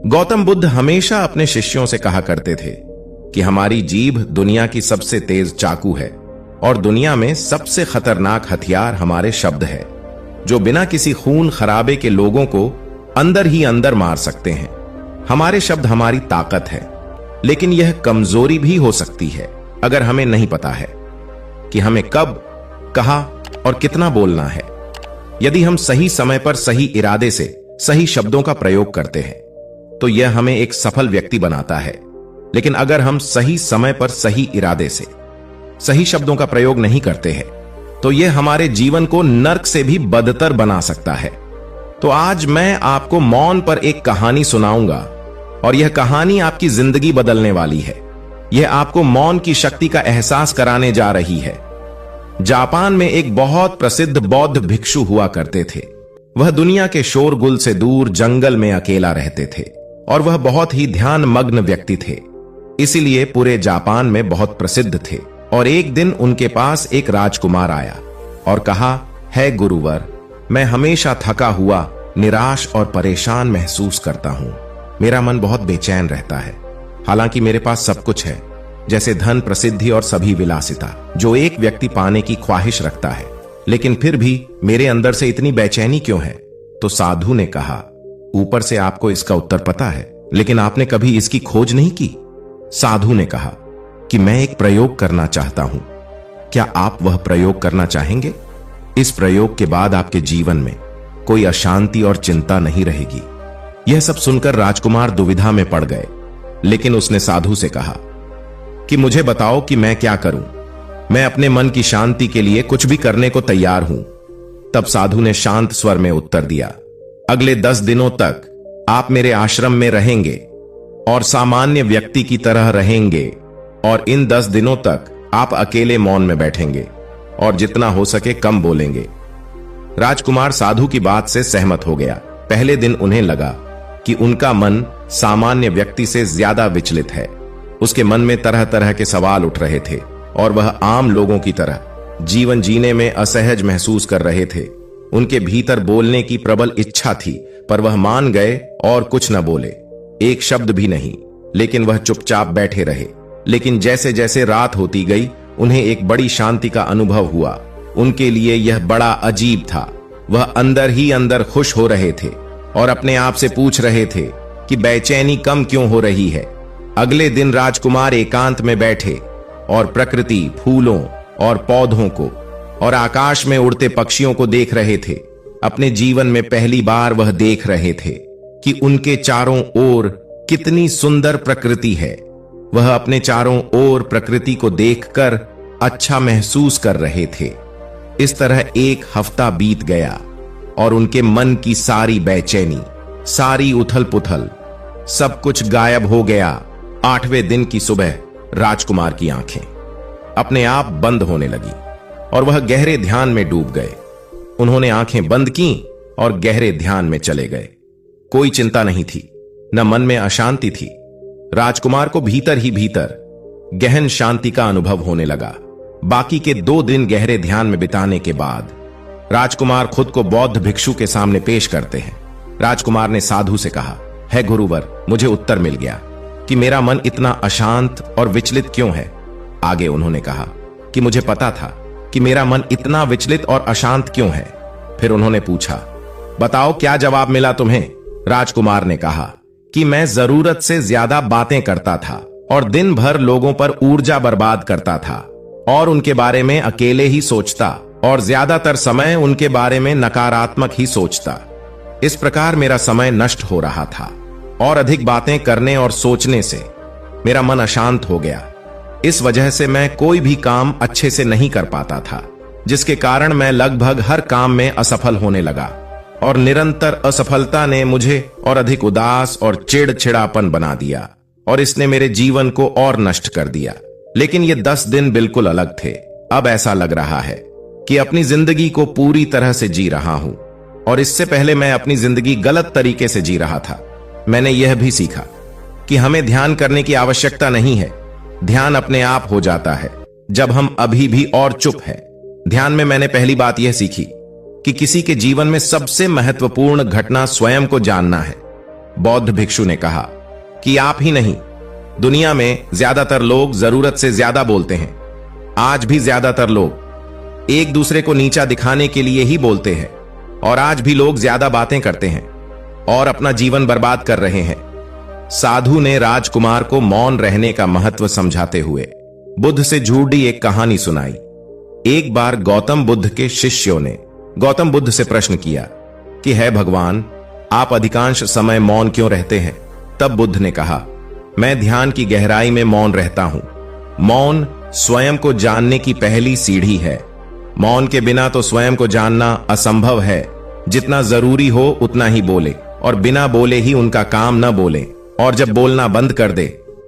गौतम बुद्ध हमेशा अपने शिष्यों से कहा करते थे कि हमारी जीभ दुनिया की सबसे तेज चाकू है और दुनिया में सबसे खतरनाक हथियार हमारे शब्द है, जो बिना किसी खून खराबे के लोगों को अंदर ही अंदर मार सकते हैं। हमारे शब्द हमारी ताकत है, लेकिन यह कमजोरी भी हो सकती है अगर हमें नहीं पता है कि हमें कब, कहां और कितना बोलना है। यदि हम सही समय पर सही इरादे से सही शब्दों का प्रयोग करते हैं तो यह हमें एक सफल व्यक्ति बनाता है, लेकिन अगर हम सही समय पर सही इरादे से सही शब्दों का प्रयोग नहीं करते हैं तो यह हमारे जीवन को नर्क से भी बदतर बना सकता है। तो आज मैं आपको मौन पर एक कहानी सुनाऊंगा और यह कहानी आपकी जिंदगी बदलने वाली है। यह आपको मौन की शक्ति का एहसास कराने जा रही है। जापान में एक बहुत प्रसिद्ध बौद्ध भिक्षु हुआ करते थे। वह दुनिया के शोरगुल से दूर जंगल में अकेला रहते थे और वह बहुत ही ध्यान मग्न व्यक्ति थे, इसीलिए पूरे जापान में बहुत प्रसिद्ध थे। और एक दिन उनके पास एक राजकुमार आया और कहा, है गुरुवर, मैं हमेशा थका हुआ, निराश और परेशान महसूस करता हूं। मेरा मन बहुत बेचैन रहता है। हालांकि मेरे पास सब कुछ है, जैसे धन, प्रसिद्धि और सभी विलासिता जो एक व्यक्ति पाने की ख्वाहिश रखता है, लेकिन फिर भी मेरे अंदर से इतनी बेचैनी क्यों है? तो साधु ने कहा, ऊपर से आपको इसका उत्तर पता है, लेकिन आपने कभी इसकी खोज नहीं की। साधु ने कहा कि मैं एक प्रयोग करना चाहता हूं। क्या आप वह प्रयोग करना चाहेंगे? इस प्रयोग के बाद आपके जीवन में कोई अशांति और चिंता नहीं रहेगी। यह सब सुनकर राजकुमार दुविधा में पड़ गए, लेकिन उसने साधु से कहा कि मुझे बताओ कि मैं क्या करूं। मैं अपने मन की शांति के लिए कुछ भी करने को तैयार हूं। तब साधु ने शांत स्वर में उत्तर दिया, अगले 10 दिनों तक आप मेरे आश्रम में रहेंगे और सामान्य व्यक्ति की तरह रहेंगे, और इन 10 दिनों तक आप अकेले मौन में बैठेंगे और जितना हो सके कम बोलेंगे। राजकुमार साधु की बात से सहमत हो गया। पहले दिन उन्हें लगा कि उनका मन सामान्य व्यक्ति से ज्यादा विचलित है। उसके मन में तरह तरह के सवाल उठ रहे थे और वह आम लोगों की तरह जीवन जीने में असहज महसूस कर रहे थे। उनके भीतर बोलने की प्रबल इच्छा थी, पर वह मान गए और कुछ न बोले, एक शब्द भी नहीं। लेकिन वह चुपचाप बैठे रहे। लेकिन जैसे जैसे रात होती गई, उन्हें एक बड़ी शांति का अनुभव हुआ। उनके लिए यह बड़ा अजीब था। वह अंदर ही अंदर खुश हो रहे थे और अपने आप से पूछ रहे थे कि बेचैनी कम क्यों हो रही है। अगले दिन राजकुमार एकांत में बैठे और प्रकृति, फूलों और पौधों को और आकाश में उड़ते पक्षियों को देख रहे थे। अपने जीवन में पहली बार वह देख रहे थे कि उनके चारों ओर कितनी सुंदर प्रकृति है। वह अपने चारों ओर प्रकृति को देखकर अच्छा महसूस कर रहे थे। इस तरह एक हफ्ता बीत गया और उनके मन की सारी बेचैनी, सारी उथल पुथल, सब कुछ गायब हो गया। 8वें दिन की सुबह राजकुमार की आंखें अपने आप बंद होने लगी और वह गहरे ध्यान में डूब गए। उन्होंने आंखें बंद की और गहरे ध्यान में चले गए। कोई चिंता नहीं थी, न मन में अशांति थी। राजकुमार को भीतर ही भीतर गहन शांति का अनुभव होने लगा। बाकी के 2 दिन गहरे ध्यान में बिताने के बाद राजकुमार खुद को बौद्ध भिक्षु के सामने पेश करते हैं। राजकुमार ने साधु से कहा, है गुरुवर, मुझे उत्तर मिल गया कि मेरा मन इतना अशांत और विचलित क्यों है। आगे उन्होंने कहा कि मुझे पता था कि मेरा मन इतना विचलित और अशांत क्यों है। फिर उन्होंने पूछा, बताओ क्या जवाब मिला तुम्हें? राजकुमार ने कहा कि मैं जरूरत से ज्यादा बातें करता था और दिन भर लोगों पर ऊर्जा बर्बाद करता था और उनके बारे में अकेले ही सोचता और ज्यादातर समय उनके बारे में नकारात्मक ही सोचता। इस प्रकार मेरा समय नष्ट हो रहा था और अधिक बातें करने और सोचने से मेरा मन अशांत हो गया। इस वजह से मैं कोई भी काम अच्छे से नहीं कर पाता था, जिसके कारण मैं लगभग हर काम में असफल होने लगा और निरंतर असफलता ने मुझे और अधिक उदास और चिड़चिड़ापन बना दिया और इसने मेरे जीवन को और नष्ट कर दिया। लेकिन ये 10 दिन बिल्कुल अलग थे। अब ऐसा लग रहा है कि अपनी जिंदगी को पूरी तरह से जी रहा हूं और इससे पहले मैं अपनी जिंदगी गलत तरीके से जी रहा था। मैंने यह भी सीखा कि हमें ध्यान करने की आवश्यकता नहीं है। ध्यान अपने आप हो जाता है जब हम अभी भी और चुप है। ध्यान में मैंने पहली बात यह सीखी कि किसी के जीवन में सबसे महत्वपूर्ण घटना स्वयं को जानना है। बौद्ध भिक्षु ने कहा कि आप ही नहीं, दुनिया में ज्यादातर लोग जरूरत से ज्यादा बोलते हैं। आज भी ज्यादातर लोग एक दूसरे को नीचा दिखाने के लिए ही बोलते हैं, और आज भी लोग ज्यादा बातें करते हैं और अपना जीवन बर्बाद कर रहे हैं। साधु ने राजकुमार को मौन रहने का महत्व समझाते हुए बुद्ध से जुड़ी एक कहानी सुनाई। एक बार गौतम बुद्ध के शिष्यों ने गौतम बुद्ध से प्रश्न किया कि है भगवान, आप अधिकांश समय मौन क्यों रहते हैं? तब बुद्ध ने कहा, मैं ध्यान की गहराई में मौन रहता हूं। मौन स्वयं को जानने की पहली सीढ़ी है। मौन के बिना तो स्वयं को जानना असंभव है। जितना जरूरी हो उतना ही बोले, और बिना बोले ही उनका काम न बोले, और जब बोलना बंद कर दे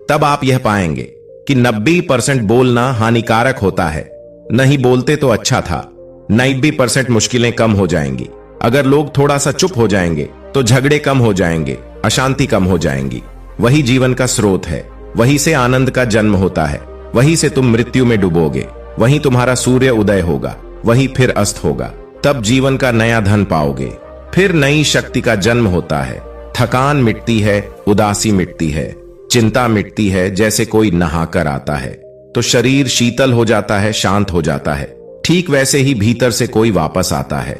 तब आप यह पाएंगे कि 90% बोलना हानिकारक होता है। नहीं बोलते तो अच्छा था। 90% मुश्किलें कम हो जाएंगी। अगर लोग थोड़ा सा चुप हो जाएंगे तो झगड़े कम हो जाएंगे, अशांति कम हो जाएंगी। वही जीवन का स्रोत है, वहीं से आनंद का जन्म होता है, वहीं से तुम मृत्यु में डूबोगे, वहीं तुम्हारा सूर्य उदय होगा, वहीं फिर अस्त होगा। तब जीवन का नया धन पाओगे, फिर नई शक्ति का जन्म होता है। थकान मिटती है, उदासी मिटती है, चिंता मिटती है। जैसे कोई नहाकर आता है तो शरीर शीतल हो जाता है, शांत हो जाता है। ठीक वैसे ही भीतर से कोई वापस आता है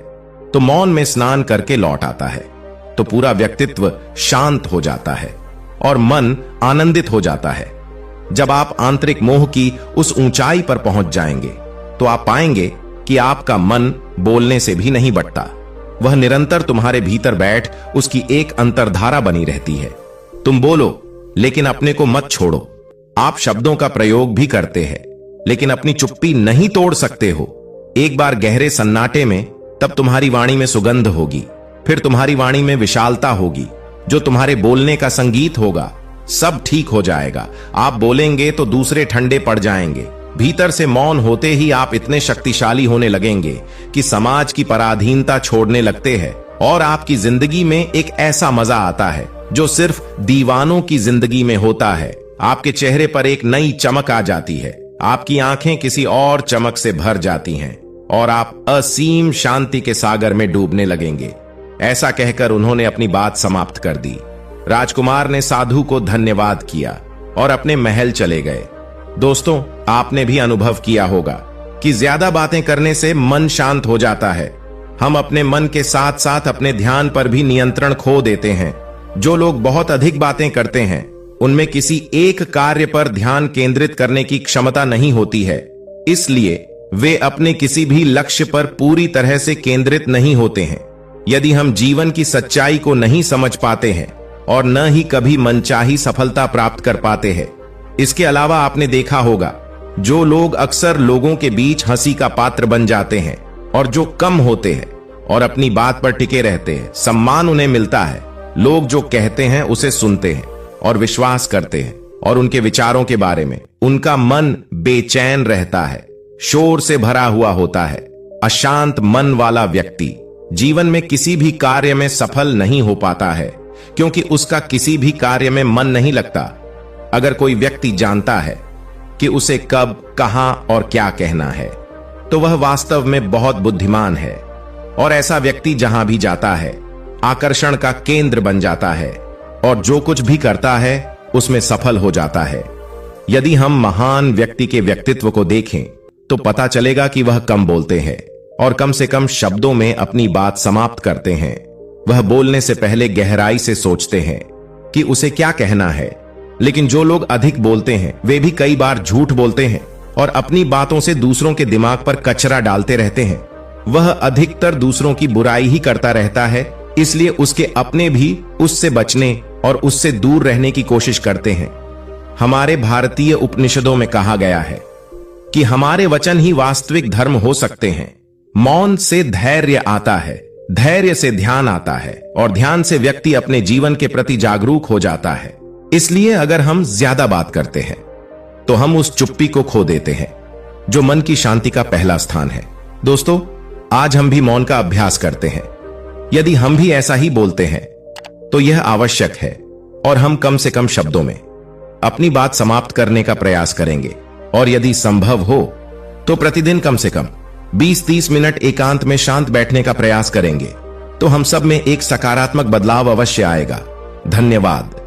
तो मौन में स्नान करके लौट आता है, तो पूरा व्यक्तित्व शांत हो जाता है और मन आनंदित हो जाता है। जब आप आंतरिक मोह की उस ऊंचाई पर पहुंच जाएंगे तो आप पाएंगे कि आपका मन बोलने से भी नहीं बटता। वह निरंतर तुम्हारे भीतर बैठ उसकी एक अंतर्धारा बनी रहती है। तुम बोलो लेकिन अपने को मत छोड़ो। आप शब्दों का प्रयोग भी करते हैं लेकिन अपनी चुप्पी नहीं तोड़ सकते हो। एक बार गहरे सन्नाटे में, तब तुम्हारी वाणी में सुगंध होगी, फिर तुम्हारी वाणी में विशालता होगी, जो तुम्हारे बोलने का संगीत होगा। सब ठीक हो जाएगा। आप बोलेंगे तो दूसरे ठंडे पड़ जाएंगे। भीतर से मौन होते ही आप इतने शक्तिशाली होने लगेंगे कि समाज की पराधीनता छोड़ने लगते हैं, और आपकी जिंदगी में एक ऐसा मजा आता है जो सिर्फ दीवानों की जिंदगी में होता है। आपके चेहरे पर एक नई चमक आ जाती है, आपकी आंखें किसी और चमक से भर जाती हैं, और आप असीम शांति के सागर में डूबने लगेंगे। ऐसा कहकर उन्होंने अपनी बात समाप्त कर दी। राजकुमार ने साधु को धन्यवाद किया और अपने महल चले गए। दोस्तों, आपने भी अनुभव किया होगा कि ज्यादा बातें करने से मन शांत हो जाता है। हम अपने मन के साथ साथ अपने ध्यान पर भी नियंत्रण खो देते हैं। जो लोग बहुत अधिक बातें करते हैं उनमें किसी एक कार्य पर ध्यान केंद्रित करने की क्षमता नहीं होती है, इसलिए वे अपने किसी भी लक्ष्य पर पूरी तरह से केंद्रित नहीं होते हैं। यदि हम जीवन की सच्चाई को नहीं समझ पाते हैं और न ही कभी मनचाही सफलता प्राप्त कर पाते हैं। इसके अलावा आपने देखा होगा, जो लोग अक्सर लोगों के बीच हंसी का पात्र बन जाते हैं, और जो कम होते हैं और अपनी बात पर टिके रहते हैं, सम्मान उन्हें मिलता है। लोग जो कहते हैं उसे सुनते हैं और विश्वास करते हैं, और उनके विचारों के बारे में उनका मन बेचैन रहता है, शोर से भरा हुआ होता है। अशांत मन वाला व्यक्ति जीवन में किसी भी कार्य में सफल नहीं हो पाता है, क्योंकि उसका किसी भी कार्य में मन नहीं लगता। अगर कोई व्यक्ति जानता है कि उसे कब, कहां और क्या कहना है, तो वह वास्तव में बहुत बुद्धिमान है, और ऐसा व्यक्ति जहां भी जाता है आकर्षण का केंद्र बन जाता है, और जो कुछ भी करता है उसमें सफल हो जाता है। यदि हम महान व्यक्ति के व्यक्तित्व को देखें तो पता चलेगा कि वह कम बोलते हैं और कम से कम शब्दों में अपनी बात समाप्त करते हैं। वह बोलने से पहले गहराई से सोचते हैं कि उसे क्या कहना है। लेकिन जो लोग अधिक बोलते हैं वे भी कई बार झूठ बोलते हैं और अपनी बातों से दूसरों के दिमाग पर कचरा डालते रहते हैं। वह अधिकतर दूसरों की बुराई ही करता रहता है, इसलिए उसके अपने भी उससे बचने और उससे दूर रहने की कोशिश करते हैं। हमारे भारतीय उपनिषदों में कहा गया है कि हमारे वचन ही वास्तविक धर्म हो सकते हैं। मौन से धैर्य आता है, धैर्य से ध्यान आता है, और ध्यान से व्यक्ति अपने जीवन के प्रति जागरूक हो जाता है। इसलिए अगर हम ज्यादा बात करते हैं तो हम उस चुप्पी को खो देते हैं, जो मन की शांति का पहला स्थान है। दोस्तों, आज हम भी मौन का अभ्यास करते हैं। यदि हम भी ऐसा ही बोलते हैं तो यह आवश्यक है, और हम कम से कम शब्दों में अपनी बात समाप्त करने का प्रयास करेंगे। और यदि संभव हो तो प्रतिदिन कम से कम 20-30 मिनट एकांत में शांत बैठने का प्रयास करेंगे, तो हम सब में एक सकारात्मक बदलाव अवश्य आएगा। धन्यवाद।